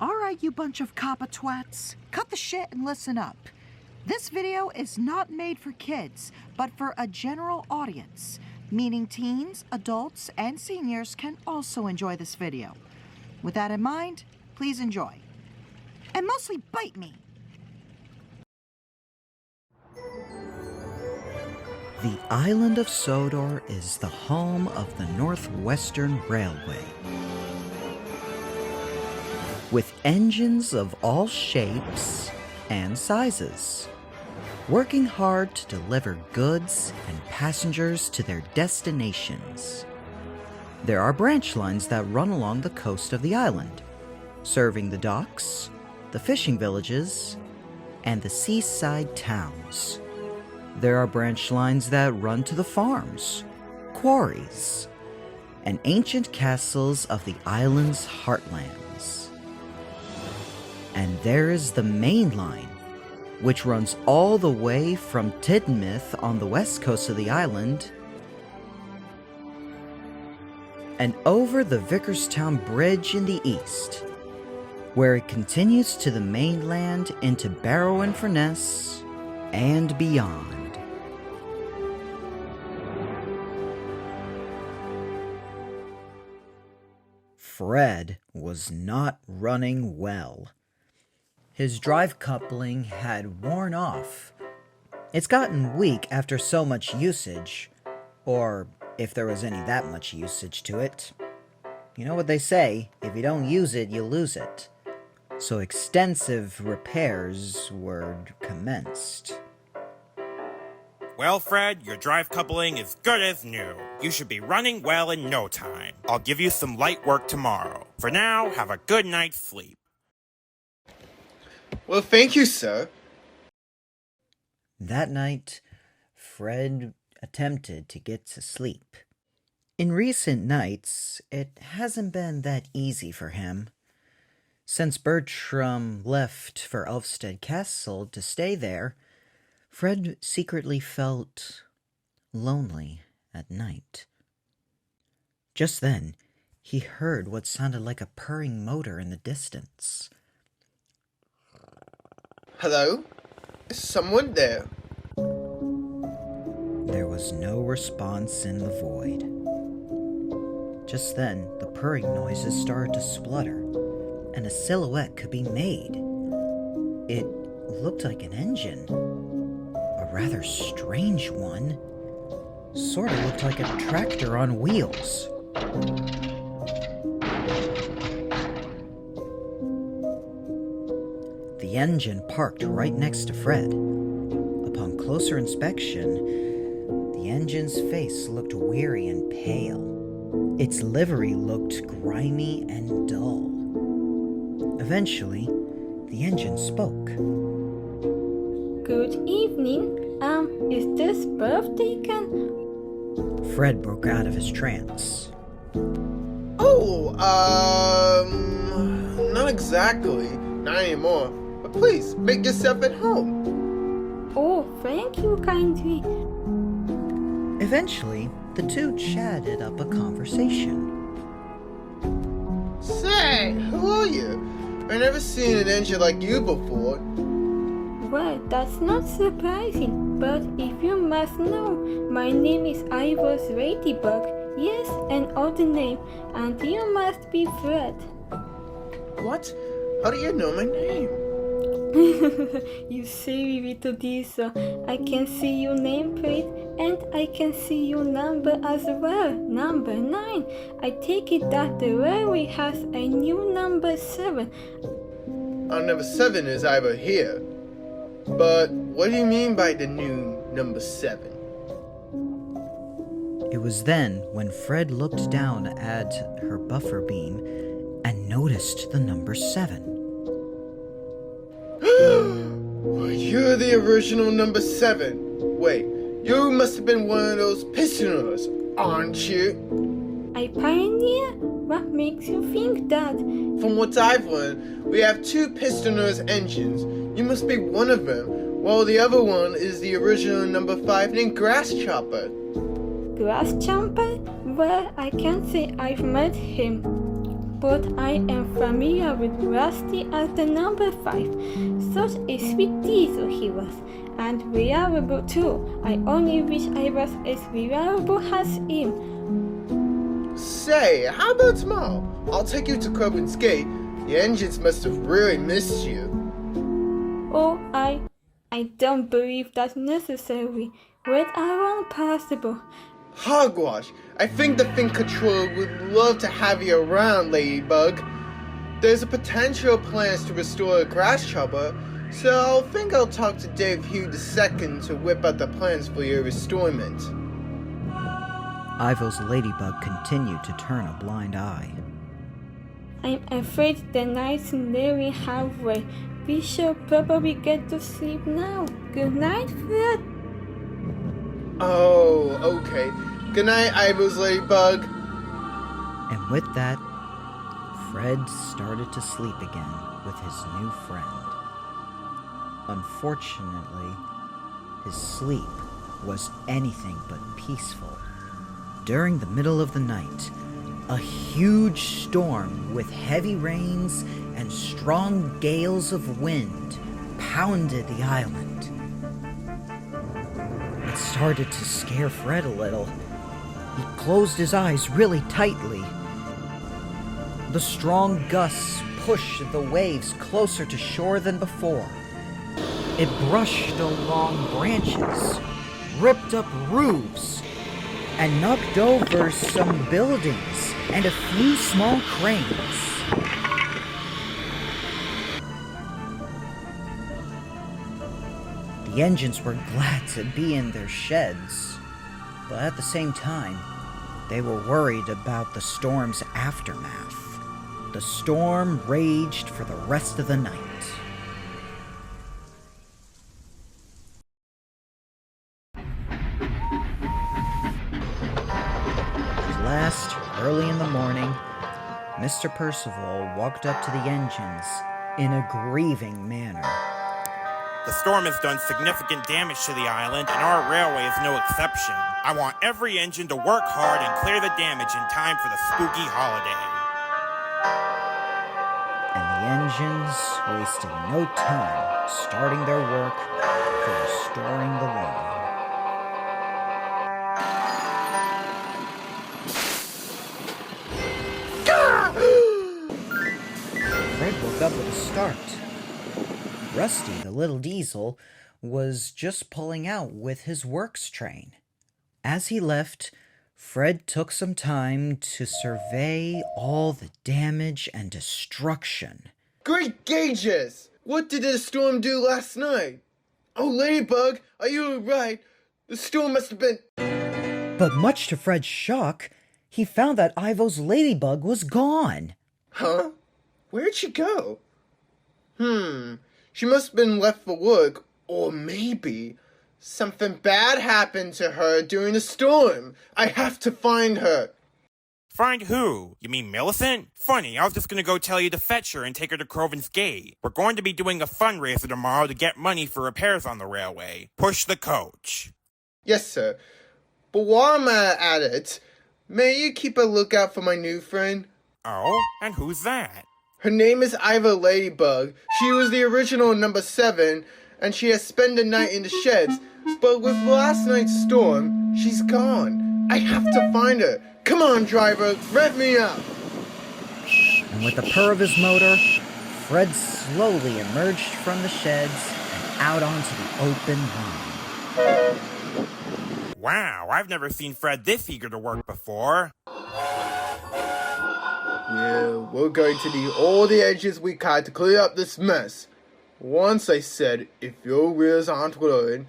Alright, you bunch of COPPA twats, cut the shit and listen up. This video is not made for kids, but for a general audience, meaning teens, adults, and seniors can also enjoy this video. With that in mind, please enjoy. And mostly bite me. The island of Sodor is the home of the Northwestern Railway. With engines of all shapes and sizes, working hard to deliver goods and passengers to their destinations. There are branch lines that run along the coast of the island, serving the docks, the fishing villages, and the seaside towns. There are branch lines that run to the farms, quarries, and ancient castles of the island's heartlands. And there is the main line, which runs all the way from Tidmouth on the west coast of the island and over the Vickerstown Bridge in the east, where it continues to the mainland into Barrow-in-Furness and beyond. Fred was not running well. His drive coupling had worn off. It's gotten weak after so much usage, or if there was any that much usage to it. You know what they say, if you don't use it, you lose it. So extensive repairs were commenced. Well, Fred, your drive coupling is good as new. You should be running well in no time. I'll give you some light work tomorrow. For now, have a good night's sleep. Well, thank you, sir. That night, Fred attempted to get to sleep. In recent nights, it hasn't been that easy for him. Since Bertram left for Elfstead Castle to stay there, Fred secretly felt lonely at night. Just then, he heard what sounded like a purring motor in the distance. Hello? Is someone there? There was no response in the void. Just then, the purring noises started to splutter, and a silhouette could be made. It looked like an engine. A rather strange one. Sort of looked like a tractor on wheels. The engine parked right next to Fred. Upon closer inspection, the engine's face looked weary and pale. Its livery looked grimy and dull. Eventually, the engine spoke. Good evening. Is this berth taken? Fred broke out of his trance. Oh, not exactly. Not anymore. But please, make yourself at home. Oh, thank you kindly. Eventually, the two chatted up a conversation. Say, who are you? I've never seen an engine like you before. Well, that's not surprising, but if you must know, my name is Ladybug. Yes, an odd name, and you must be Fred. What? How do you know my name? You silly little diesel. I can see your nameplate and I can see your number as well. Number 9. I take it that the railway has a new number 7. Our number 7 is either here. But what do you mean by the new number 7? It was then when Fred looked down at her buffer beam and noticed the number 7. Well, you're the original number 7. Wait, you must have been one of those prisoners, aren't you? A pioneer? What makes you think that? From what I've learned, we have 2 pistoners engines. You must be one of them, while the other one is the original number 5 named Grasshopper. Grasshopper? Well, I can't say I've met him. but I am familiar with Rusty as the number 5. Such a sweet diesel he was, and reliable too. I only wish I was as reliable as him. Say, how about tomorrow? I'll take you to Corbin's Gate. The engines must have really missed you. Oh, I don't believe that's necessary. Wait around possible. Hogwash! I think the Fin Controller would love to have you around, Ladybug. There's a potential plans to restore a grass chopper, so I think I'll talk to Dave Hugh II to whip out the plans for your restorement. Ivo's Ladybug continued to turn a blind eye. I'm afraid the night's nearly halfway. We shall probably get to sleep now. Good night, Fred. Oh, okay. Good night, Ivo's Ladybug. And with that, Fred started to sleep again with his new friend. Unfortunately, his sleep was anything but peaceful. During the middle of the night, a huge storm with heavy rains and strong gales of wind pounded the island. It started to scare Fred a little. He closed his eyes really tightly. The strong gusts pushed the waves closer to shore than before. It brushed along branches, ripped up roofs, and knocked over some buildings and a few small cranes. The engines were glad to be in their sheds, but at the same time, they were worried about the storm's aftermath. The storm raged for the rest of the night. At last, early in the morning, Mr. Percival walked up to the engines in a grieving manner. The storm has done significant damage to the island, and our railway is no exception. I want every engine to work hard and clear the damage in time for the spooky holiday. And the engines wasted no time starting their work for restoring the line. Fred woke up with a start. Rusty, the little diesel, was just pulling out with his works train. As he left, Fred took some time to survey all the damage and destruction. Great gauges! What did the storm do last night? Oh, Ladybug, are you alright? The storm must have been... But much to Fred's shock, he found that Ivo's Ladybug was gone. Huh? Where'd she go? She must have been left for work, or maybe something bad happened to her during the storm. I have to find her. Find who? You mean Millicent? Funny, I was just gonna go tell you to fetch her and take her to Croven's Gate. We're going to be doing a fundraiser tomorrow to get money for repairs on the railway. Push the coach. Yes, sir. But while I'm at it, may you keep a lookout for my new friend? Oh, and who's that? Her name is Iva Ladybug. She was the original number 7, and she has spent the night in the sheds. But with last night's storm, she's gone. I have to find her. Come on, driver, rev me up. And with the purr of his motor, Fred slowly emerged from the sheds and out onto the open line. Wow, I've never seen Fred this eager to work before. Yeah, we're going to need all the edges we can to clear up this mess. Once I said, if your wheels aren't glowing,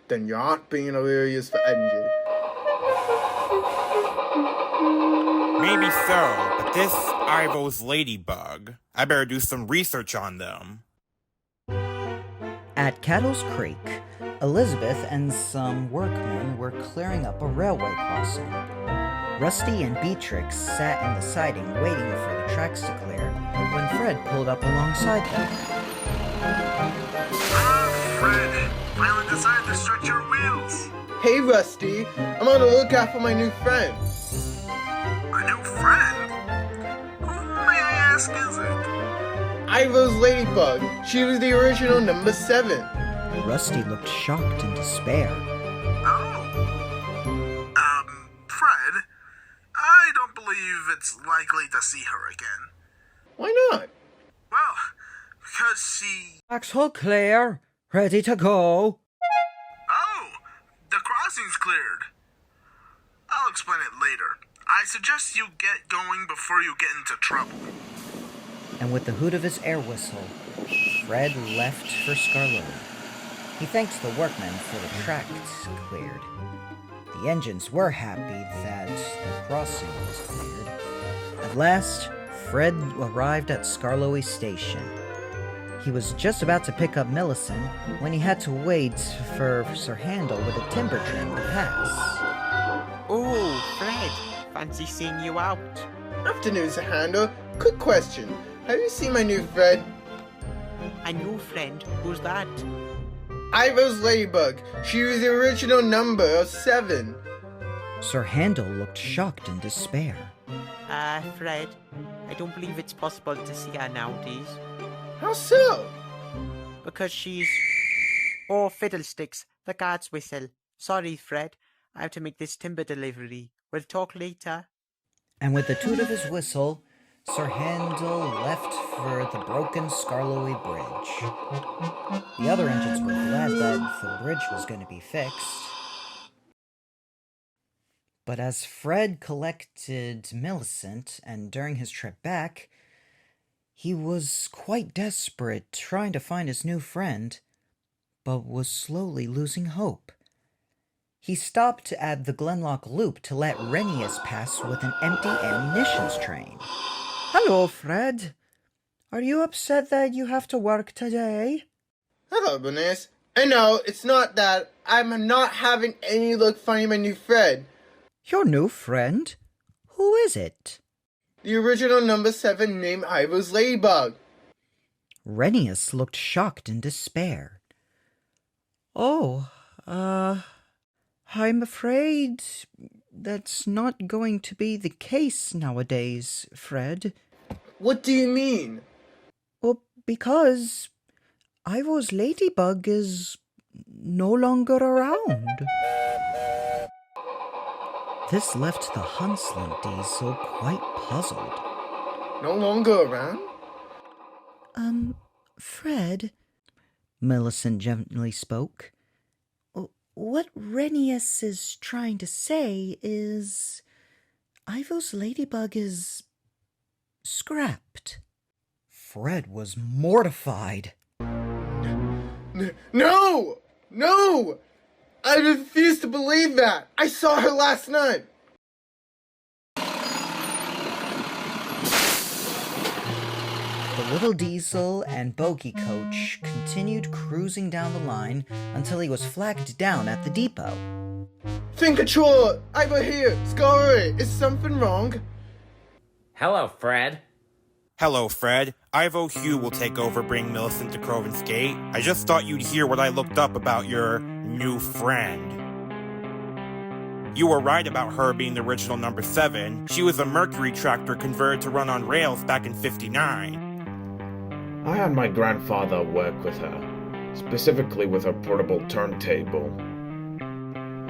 then you aren't being hilarious for engine. Maybe so, but this Ivo's Ladybug, I better do some research on them. At Cattle's Creek, Elizabeth and some workmen were clearing up a railway crossing. Rusty and Beatrix sat in the siding waiting for the tracks to clear when Fred pulled up alongside them. Fred! Finally decided to stretch your wheels! Hey, Rusty, I'm on the lookout for my new friend. A new friend? Who Ivo's Ladybug. She was the original number 7. Rusty looked shocked and despair. Oh. Fred, I don't believe it's likely to see her again. Why not? Well, because she... Axel clear. Ready to go. Oh, the crossing's cleared. I'll explain it later. I suggest you get going before you get into trouble. And with the hoot of his air whistle, Fred left for Scarlet. He thanked the workmen for the tracks cleared. The engines were happy that the crossing was cleared. At last, Fred arrived at Scarloey Station. He was just about to pick up Millicent when he had to wait for Sir Handel with a timber trim to pass. Oh, Fred, fancy seeing you out. Afternoon, Sir Handel. Quick question. Have you seen my new friend? A new friend? Who's that? Ivo's Ladybug. She was the original number 7. Sir Handel looked shocked and despair. Fred, I don't believe it's possible to see her nowadays. How so? Because she's... Oh, fiddlesticks, the guard's whistle. Sorry, Fred, I have to make this timber delivery. We'll talk later. And with the toot of his whistle, Sir Handel left for the broken Scarloey Bridge. The other engines were glad that the bridge was going to be fixed. But as Fred collected Millicent, and during his trip back, he was quite desperate trying to find his new friend, but was slowly losing hope. He stopped at the Glenlock Loop to let Renius pass with an empty ammunitions train. Hello, Fred. Are you upset that you have to work today? Hello, Bernice. And no, it's not that. I'm not having any luck finding my new friend. Your new friend? Who is it? The original number 7 named Ivo's Ladybug. Renius looked shocked and despair. Oh, I'm afraid that's not going to be the case nowadays, Fred. What do you mean? Well, because Ivo's Ladybug is no longer around. This left the Huntsland Diesel quite puzzled. No longer around? Fred, Millicent gently spoke. What Renius is trying to say is Ivo's Ladybug is scrapped. Fred was mortified. No! No! I refuse to believe that! I saw her last night! The little diesel and bogey coach continued cruising down the line until he was flagged down at the depot. Fin Controller! Ivo here! Scarlet! Is something wrong? Hello, Fred. Hello, Fred. Ivo Hugh will take over bringing Millicent to Croven's Gate. I just thought you'd hear what I looked up about your new friend. You were right about her being the original number 7. She was a Mercury tractor converted to run on rails back in '59. I had my grandfather work with her, specifically with her portable turntable.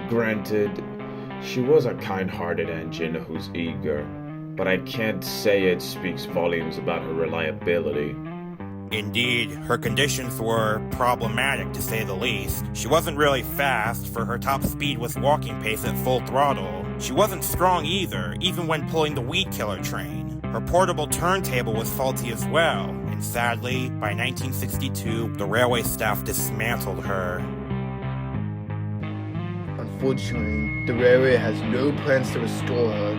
Granted, she was a kind-hearted engine who's eager, but I can't say it speaks volumes about her reliability. Indeed, her conditions were problematic to say the least. She wasn't really fast, for her top speed was walking pace at full throttle. She wasn't strong either, even when pulling the weed killer train. Her portable turntable was faulty as well, and sadly, by 1962, the railway staff dismantled her. Unfortunately, the railway has no plans to restore her.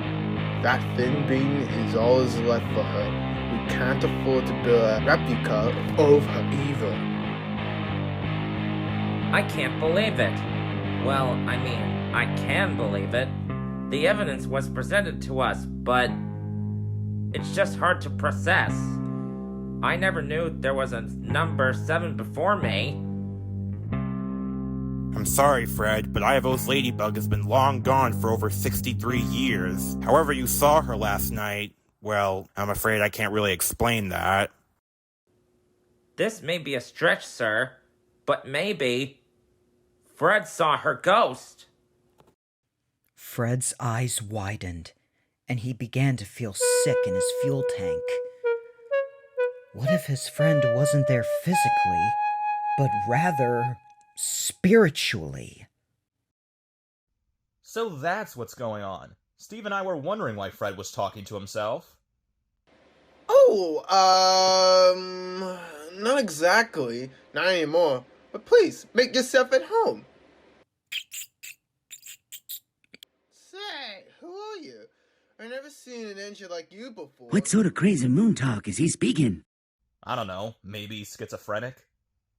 That thin beam is all is left for her. We can't afford to build a replica of her either. I can't believe it. Well, I mean, I can believe it. The evidence was presented to us, but it's just hard to process. I never knew there was a number 7 before me. I'm sorry, Fred, but Ivo's Ladybug has been long gone for over 63 years. However you saw her last night, well, I'm afraid I can't really explain that. This may be a stretch, sir, but maybe Fred saw her ghost. Fred's eyes widened, and he began to feel sick in his fuel tank. What if his friend wasn't there physically, but rather spiritually? So that's what's going on. Steve and I were wondering why Fred was talking to himself. Oh, not exactly. Not anymore. But please, make yourself at home. Say, who are you? I've never seen an engine like you before. What sort of crazy moon talk is he speaking? I don't know, maybe schizophrenic?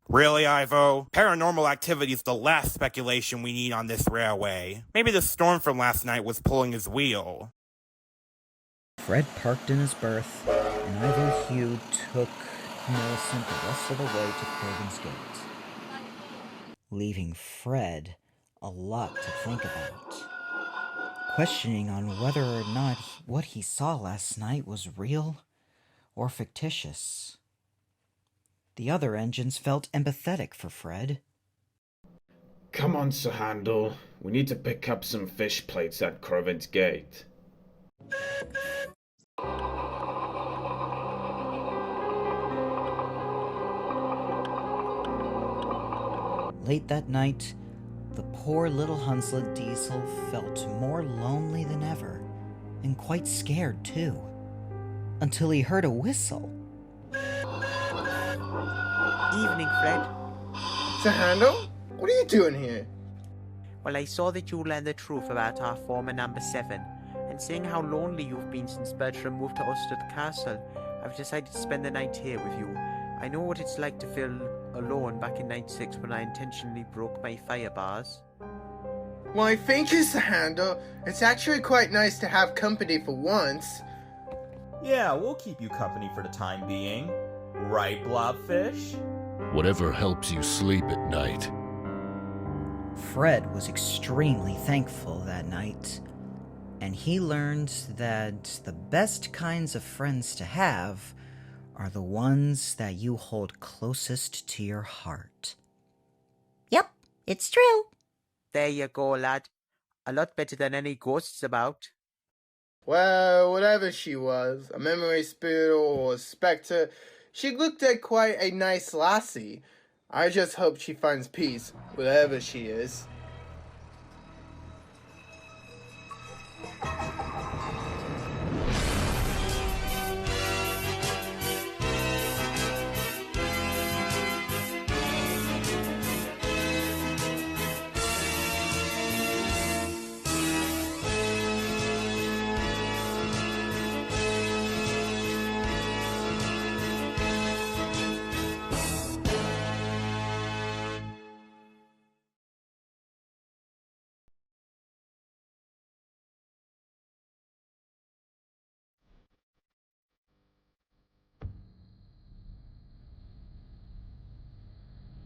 Really, Ivo? Paranormal activity is the last speculation we need on this railway. Maybe the storm from last night was pulling his wheel. Fred parked in his berth, and Ivo Hugh took Millicent the rest of the way to Craigen's Gate, leaving Fred a lot to think about, questioning on whether or not what he saw last night was real or fictitious. The other engines felt empathetic for Fred. Come on, Sir Handel. We need to pick up some fish plates at Craigen's Gate. Late that night, the poor little Hunslet Diesel felt more lonely than ever, and quite scared too, until he heard a whistle. Evening, Fred. Sir Handel? What are you doing here? Well, I saw that you learned the truth about our former number 7, and seeing how lonely you've been since Bertram moved to Ostered Castle, I've decided to spend the night here with you. I know what it's like to feel alone back in '96 when I intentionally broke my fire bars. Why, thank you, Sir Handel. It's actually quite nice to have company for once. Yeah, we'll keep you company for the time being. Right, Blobfish? Whatever helps you sleep at night. Fred was extremely thankful that night, and he learned that the best kinds of friends to have are the ones that you hold closest to your heart. Yep, it's true. There you go, lad. A lot better than any ghosts about. Well, whatever she was, a memory spirit or a spectre, she looked like quite a nice lassie. I just hope she finds peace, whatever she is.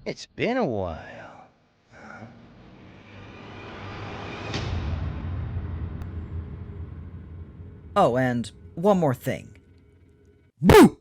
It's been a while. Oh, and one more thing. Boo!